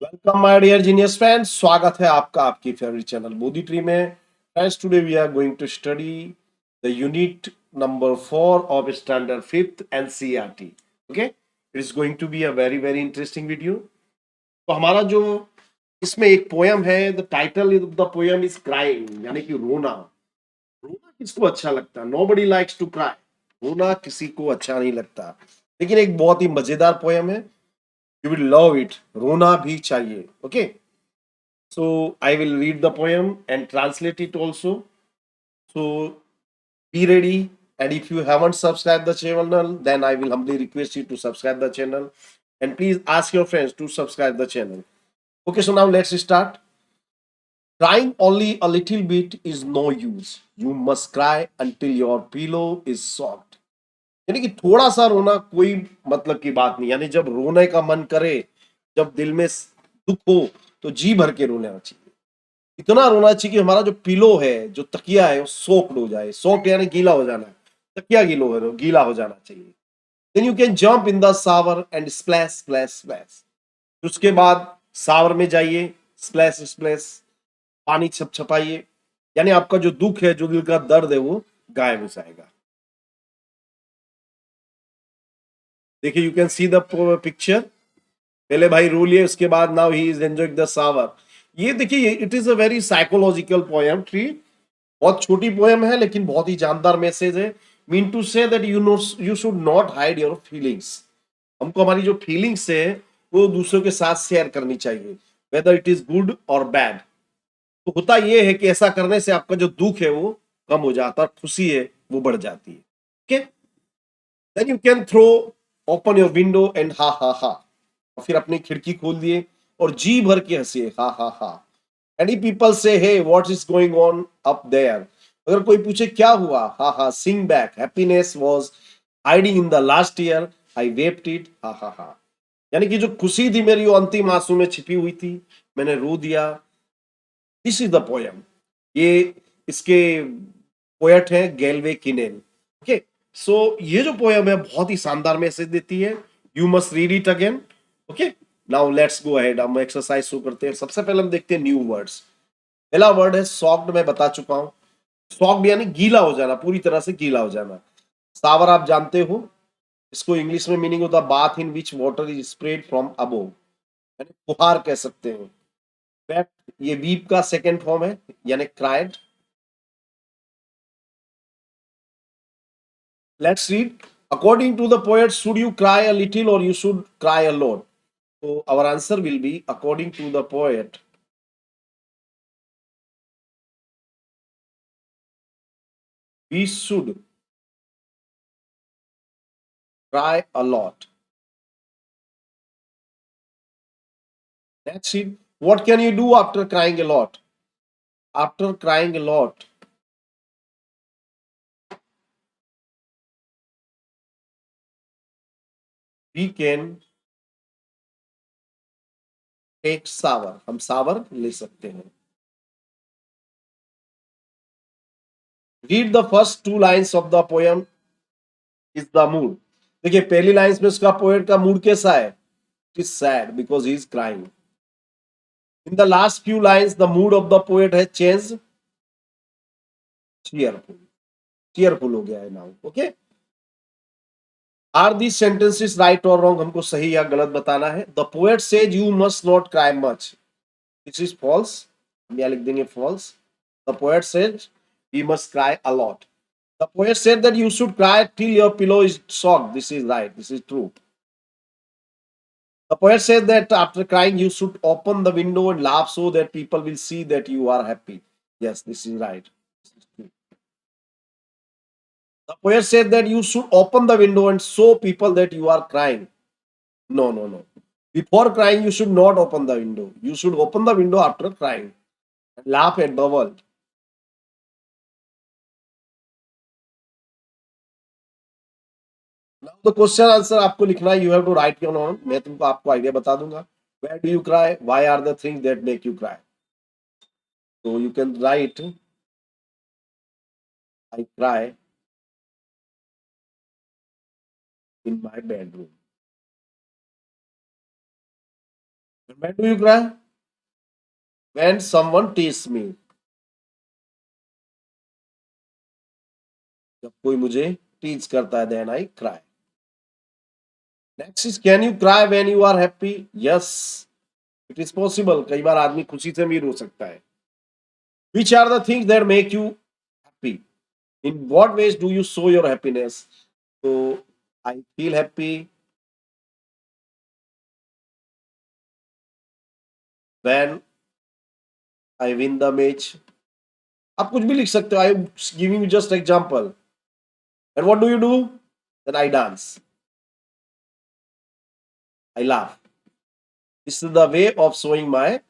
Welcome my dear genius friends, स्वागत है आपका आपकी फेवरेट चैनल बोधी ट्री में। Friends, today we are going to study the unit number 4 of standard 5th NCERT. Okay, it is going to be a very very interesting video. तो हमारा जो इसमें एक पोयम है, the title of the poem is crying, यानी कि रोना। रोना किसको अच्छा लगता है? Nobody likes to cry. रोना किसी को अच्छा नहीं लगता, लेकिन एक बहुत ही मजेदार पोयम है। You will love it. रोना भी चाहिए. Okay. So I will read the poem and translate it also. So be ready. And if you haven't subscribed the channel, then I will humbly request you to subscribe the channel. And please ask your friends to subscribe the channel. Okay, so now let's start. Crying only a little bit is no use. You must cry until your pillow is soft. यानी कि थोड़ा सा रोना कोई मतलब की बात नहीं, यानी जब रोने का मन करे, जब दिल में दुख हो, तो जी भर के रोना चाहिए। इतना रोना चाहिए कि हमारा जो पिलो है, जो तकिया है, वो सोक्ड हो जाए। सोक्ड यानी गीला हो जाना, तकिया गीला हो जाना चाहिए। Then you can jump in the shower and splash splash splash. उसके बाद शावर में जाइए, स्प्लैश स्प्लैश, पानी छपछपाइए, यानी आपका जो दुख है, जो दिल का दर्द है, वो गायब हो जाएगा। देखिए, you can see the picture. पहले भाई रो लिए, उसके बाद now he is enjoying the shower. ये देखिए, it is a very psychological poem tree. बहुत छोटी पोएम है, लेकिन बहुत ही जानदार मैसेज है। Mean to say that you should not hide your feelings. हमको हमारी जो फीलिंग्स है, वो दूसरों के साथ शेयर करनी चाहिए, वेदर इट इज गुड और बैड। तो होता ये है कि ऐसा करने से आपका जो दुख है वो कम हो जाता है, खुशी है वो बढ़ जाती है। Okay, then you can throw open your window and ha हा हा। फिर अपनी खिड़की खोल दिए और जी भर के हंसिए, हा हा हा। एनी पीपल से hey what is going on up there. अगर कोई पूछे क्या हुआ, हा हा sing back, happiness was hiding in the last year, I wept it, हा हा हा। यानी कि जो खुशी थी मेरी, वो अंतिम आंसू में छिपी हुई थी, मैंने रो दिया। This is the poem. ये इसके पोएट है गैल्वे किनेल। ओके, सो ये जो पोयम है बहुत ही शानदार मैसेज देती है। You must read it again. Okay, now let's go ahead. हम एक्सरसाइज शुरू करते हैं। सबसे पहले हम देखते हैं न्यू वर्ड्स। पहला वर्ड है सॉक्ड। मैं बता चुका हूं, सॉक्ड यानी गीला हो जाना, पूरी तरह से गीला हो जाना। सावर आप जानते हो, इसको इंग्लिश में मीनिंग होता है bath in which water is spread from above, यानी फुहार कह सकते हैं। वेट, ये वीप का सेकेंड फॉर्म है, यानी cried. Let's read. According to the poet, should you cry a little और you should cry a lot? So our answer will be, according to the poet, we should cry a lot. That's it. What can you do after crying a lot? After crying a lot, we can take shower. हम shower ले सकते हैं। Read the first two lines of the poem is the mood. देखिए, पहली lines में उसका poet का mood कैसा है? It is sad because he is crying. In the last few lines, the mood of the poet has changed, cheerful. Cheerful हो गया है now. Okay? Are this sentences right और रॉन्ग? हमको सही या गलत बताना है। The poet says you must not cry much, this is false. हम यहां लिख देंगे false. The poet says we must cry a lot. The poet said that you should cry till your pillow is soft, this is right, this is true. The poet said that after crying you should open the window and laugh so that people will see that you are happy, yes this is right. The poet said that you should open the window and show people that you are crying. No, no, no. Before crying, you should not open the window. You should open the window after crying. Laugh at the world. Now the question answer आपको लिखना है. You have to write your own. मैं तुमको आपको idea बता दूंगा. Where do you cry? Why are the things that make you cry? So you can write, I cry in my bedroom. When do you cry? When someone teases me. जब कोई मुझे teach करता है, then I cry. Next is, can you cry when you are happy? Yes, it is possible. कई बार आदमी खुशी से भी रो सकता है. Which are the things that make you happy? In what ways do you show your happiness? So I feel happy when I win the match. आप कुछ भी लिख सकते हो. I am giving you just example. And what do? Then I dance. I laugh. This is the way of showing my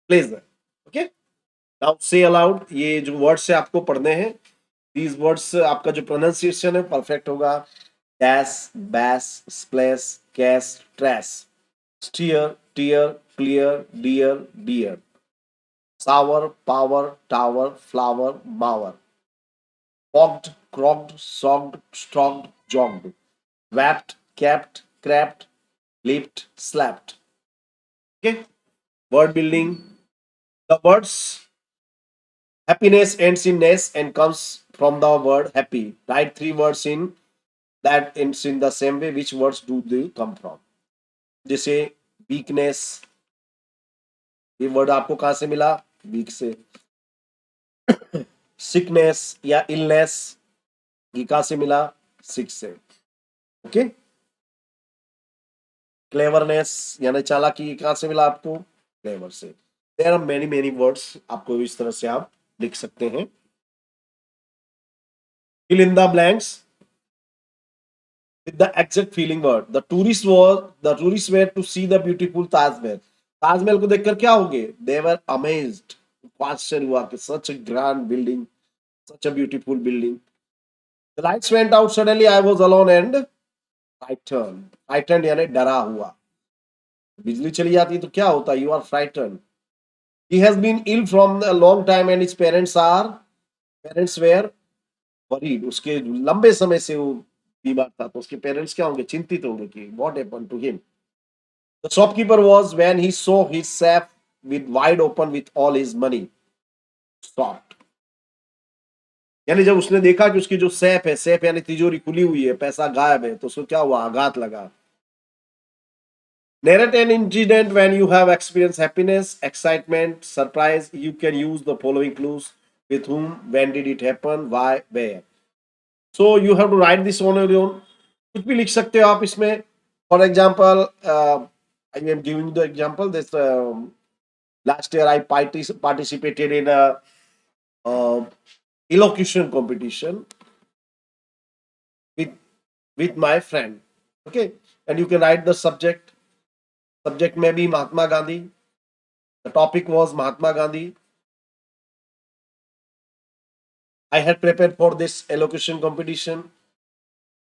pleasure. Okay? Now say aloud. ये जो words है आपको पढ़ने हैं. These words आपका जो pronunciation है परफेक्ट होगा. Dash, bash, splash, cast, trash. Steer, tear, clear, dear, dear. Sour, power, tower, flower, mower. Fogged, crocked, sogged, strogged, jogged. Wrapped, capped, crapped, leaped, slapped. Okay? Word building. The words happiness ends in ness and comes from the word happy. Write 3 words in that ends in the same way. Which words do they come from? जैसे weakness, ये word आपको कहां से मिला? Week से. Sickness या illness, ये कहां से मिला? सिक से. ओके. क्लेवरनेस यानी चालाकी, ये कहां से मिला आपको? क्लेवर से. There are many many words, आपको इस तरह से आप लिख सकते हैं. fill in the blanks with the exact feeling word. The tourists were to see the beautiful Taj Mahal. Taj Mahal को देखकर क्या हो गए? They were amazed. आश्चर्य हुआ कि such a grand building, such a beautiful building. The lights went out suddenly. I was alone and frightened. Frightened यानी डरा हुआ. बिजली चली जाती है तो क्या होता है? You are frightened. He has been ill from a long time and his parents were worried. उसके लंबे समय से वो बीमार था, तो उसके पेरेंट्स क्या होंगे? चिंतित होंगे कि what happened to him. The shopkeeper was when he saw his safe with wide open with all his money. Stopped. यानी जब उसने देखा कि उसकी जो सेफ है, सेफ यानी तिजोरी खुली हुई है, पैसा गायब है, तो उसको क्या हुआ? आघात लगा. Narrate an incident when you have experienced happiness, excitement, surprise. You can use the following clues: with whom, when did it happen, why, where. So you have to write this on your own. कुछ भी लिख सकते हो आप इसमें. For example, I am giving the example. This last year I participated in a uh, elocution competition with my friend. Okay, and you can write the subject. Subject may be Mahatma Gandhi. The topic was Mahatma Gandhi. I had prepared for this elocution competition.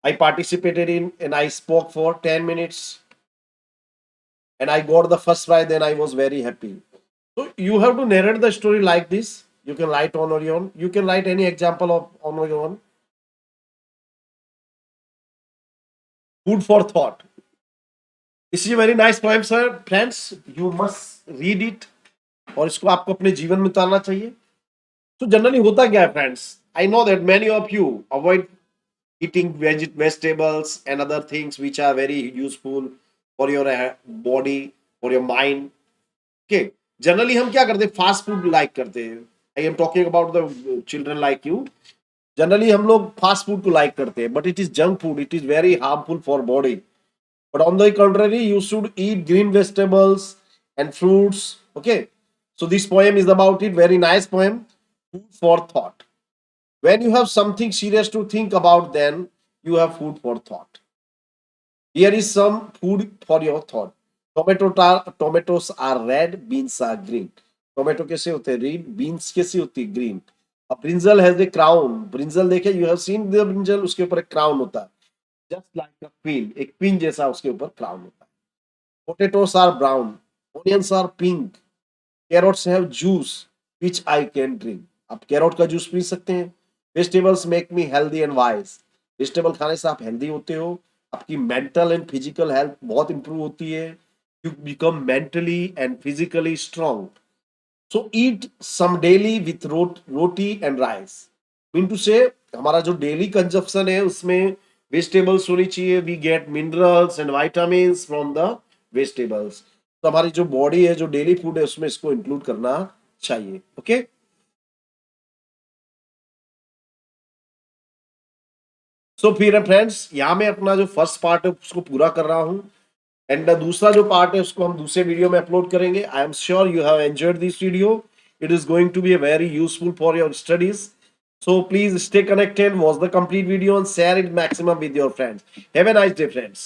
I participated in and I spoke for 10 minutes and I got the first prize. Then I was very happy. So you have to narrate the story like this. You can write on your own. You can write any example of on your own. Food for thought. This is a very nice poem, sir. Friends, you must read it. और इसको आपको अपने जीवन में उतारना चाहिए. तो generally होता क्या है friends? I know that many of you avoid eating vegetables and other things which are very useful for your body, for your mind. Okay, generally हम क्या करते हैं? फास्ट फूड लाइक करते हैं. I am talking about the children like you. Generally हम लोग fast food को like करते हैं, but it is junk food. It is very harmful for body. But on the contrary, you should eat green vegetables and fruits. Okay, so this poem is about it. Very nice poem. Food for thought. When you have something serious to think about, then you have food for thought. Here is some food for your thought. Tomatoes are red, beans are green. Tomato कैसे होते हैं? Red. Beans कैसी होती है? Green. A brinjal has a crown. Brinjal देखे, you have seen the brinjal, उसके ऊपर एक crown होता है. Just like a queen. एक queen जैसा उसके ऊपर crown होता है. Potatoes are brown. Onions are pink. Carrots have juice which I can drink. आप कैरोट का जूस पी सकते हैं. Vegetables make me healthy and wise. Vegetable खाने से आप हेल्दी होते हो. आपकी मेंटल एंड फिजिकल हेल्थ बहुत इंप्रूव होती है. you become mentally and physically strong. So eat some daily with roti and rice. Mean to say हमारा जो डेली कंजप्शन है उसमें वेजिटेबल्स होनी चाहिए. We get minerals and vitamin from the vegetables. तो हमारी जो बॉडी है, जो डेली फूड है, उसमें इसको इंक्लूड करना चाहिए. ओके. सो फिर फ्रेंड्स, यहाँ मैं अपना जो फर्स्ट पार्ट है उसको पूरा कर रहा हूँ. एंड दूसरा जो पार्ट है उसको हम दूसरे वीडियो में अपलोड करेंगे. I am sure you have enjoyed this video. It is going to be a very useful for your studies. So please stay connected, watch the complete video and share it maximum with your friends. Have a nice day, friends.